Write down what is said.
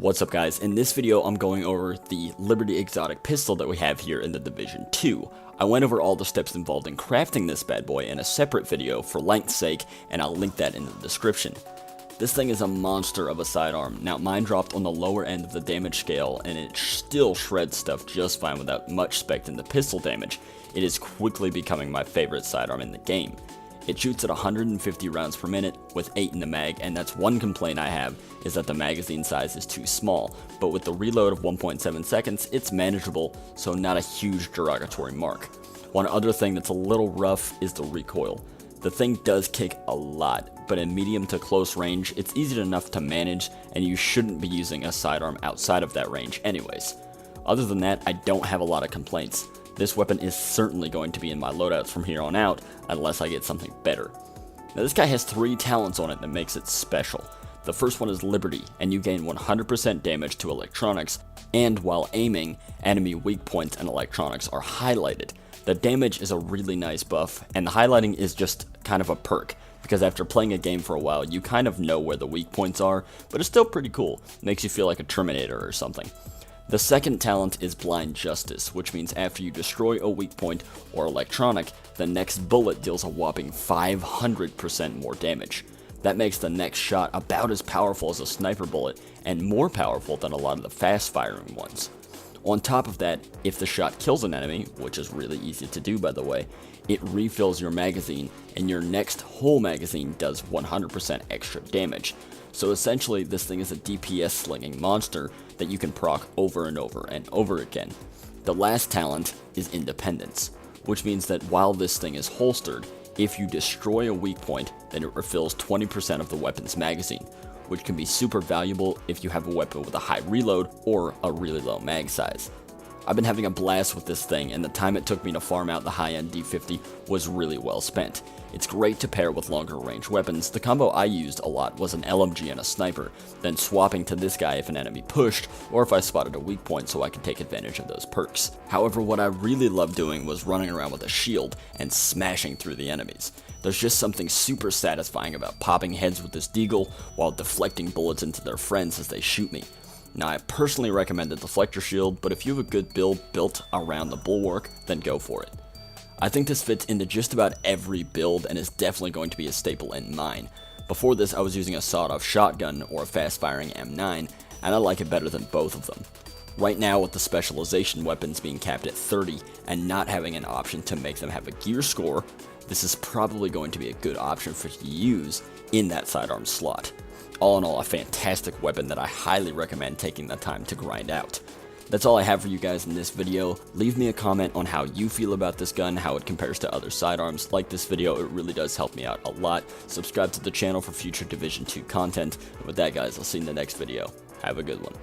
What's up guys, in this video I'm going over the Liberty Exotic pistol that we have here in the Division 2. I went over all the steps involved in crafting this bad boy in a separate video for length's sake, and I'll link that in the description. This thing is a monster of a sidearm. Now mine dropped on the lower end of the damage scale and it still shreds stuff just fine without much spec in the pistol damage. It is quickly becoming my favorite sidearm in the game. It shoots at 150 rounds per minute with 8 in the mag, and that's one complaint I have, is that the magazine size is too small, but with the reload of 1.7 seconds, it's manageable, so not a huge derogatory mark. One other thing that's a little rough is the recoil. The thing does kick a lot, but in medium to close range, it's easy enough to manage, and you shouldn't be using a sidearm outside of that range anyways. Other than that, I don't have a lot of complaints. This weapon is certainly going to be in my loadouts from here on out, unless I get something better. Now this guy has 3 talents on it that makes it special. The first one is Liberty, and you gain 100% damage to electronics, and while aiming, enemy weak points and electronics are highlighted. The damage is a really nice buff, and the highlighting is just kind of a perk, because after playing a game for a while, you kind of know where the weak points are, but it's still pretty cool. Makes you feel like a Terminator or something. The second talent is Blind Justice, which means after you destroy a weak point or electronic, the next bullet deals a whopping 500% more damage. That makes the next shot about as powerful as a sniper bullet, and more powerful than a lot of the fast firing ones. On top of that, if the shot kills an enemy, which is really easy to do by the way, it refills your magazine, and your next whole magazine does 100% extra damage. So essentially, this thing is a DPS slinging monster that you can proc over and over and over again. The last talent is Independence, which means that while this thing is holstered, if you destroy a weak point, then it refills 20% of the weapon's magazine, which can be super valuable if you have a weapon with a high reload or a really low mag size. I've been having a blast with this thing, and the time it took me to farm out the high-end D50 was really well spent. It's great to pair with longer range weapons. The combo I used a lot was an LMG and a sniper, then swapping to this guy if an enemy pushed, or if I spotted a weak point so I could take advantage of those perks. However, what I really loved doing was running around with a shield and smashing through the enemies. There's just something super satisfying about popping heads with this deagle while deflecting bullets into their friends as they shoot me. Now I personally recommend the deflector shield, but if you have a good build built around the bulwark, then go for it. I think this fits into just about every build and is definitely going to be a staple in mine. Before this I was using a sawed-off shotgun or a fast-firing M9, and I like it better than both of them. Right now, with the specialization weapons being capped at 30 and not having an option to make them have a gear score, this is probably going to be a good option for you to use in that sidearm slot. All in all, a fantastic weapon that I highly recommend taking the time to grind out. That's all I have for you guys in this video. Leave me a comment on how you feel about this gun, how it compares to other sidearms. Like this video, it really does help me out a lot. Subscribe to the channel for future Division 2 content. And with that guys, I'll see you in the next video. Have a good one.